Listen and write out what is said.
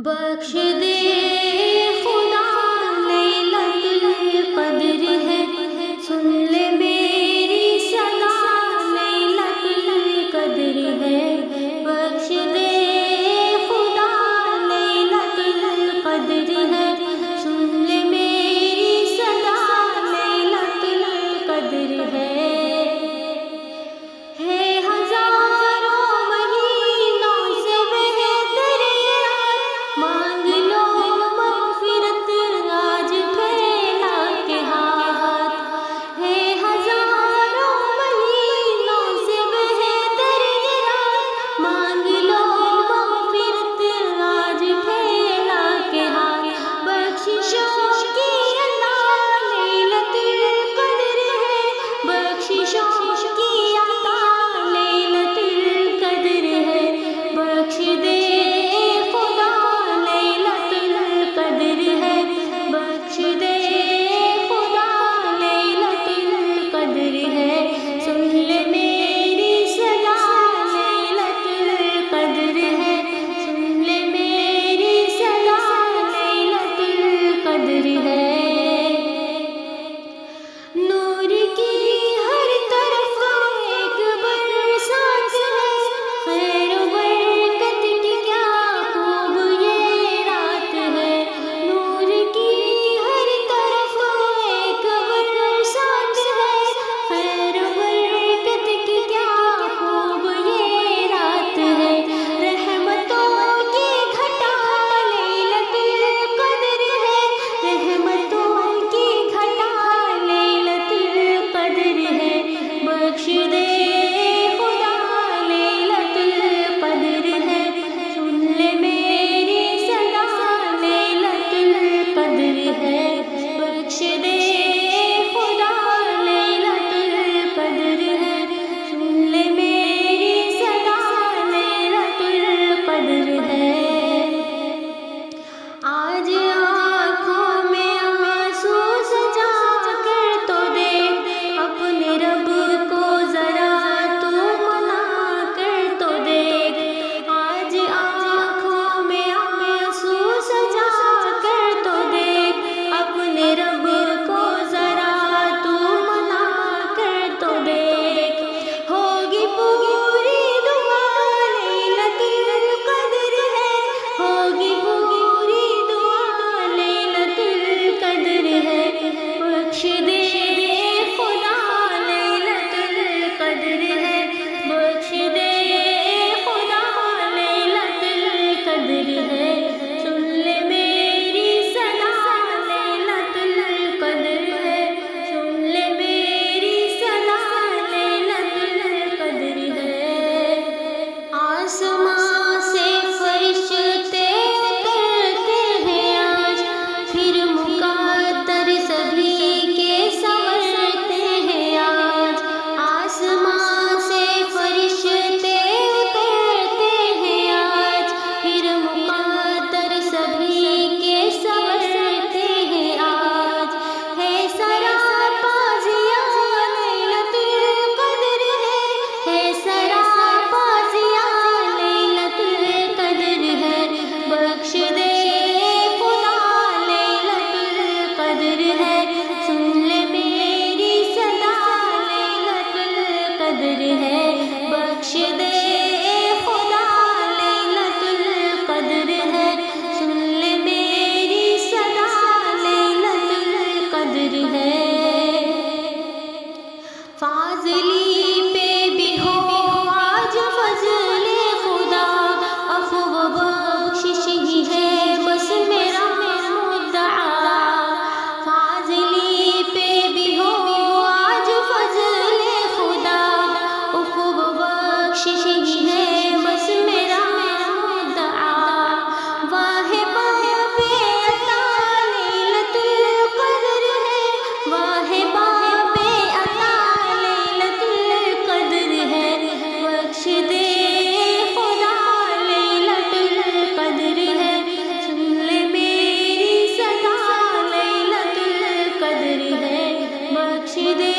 بخش دے خدا لیلۃ القدر ہے، سن لے میری صدا لیلۃ القدر ہے۔ بخش دے خدا لیلۃ القدر ہے، سن لے میری صدا لیلۃ القدر ہے۔ بخش دے خدا لیلۃ القدر ہے، سن لے میری صدا لیلۃ القدر ہے۔ فاضلی پہ بھی ہو آج فضل خدا، عفو و بخشش ہی ہے بس میرا مدعا۔ فاضلی پہ بھی ہو آج فضل خدا، عفو و بخشش ہی ہے بس میرا مدعا۔ واہ باب عطا لیلۃ القدر ہے، واہ باب عطا لیلۃ القدر ہے۔ بخش دے خدا لیلۃ القدر ہے، سن لے میری صدا لیلۃ القدر ہے۔ بخش دے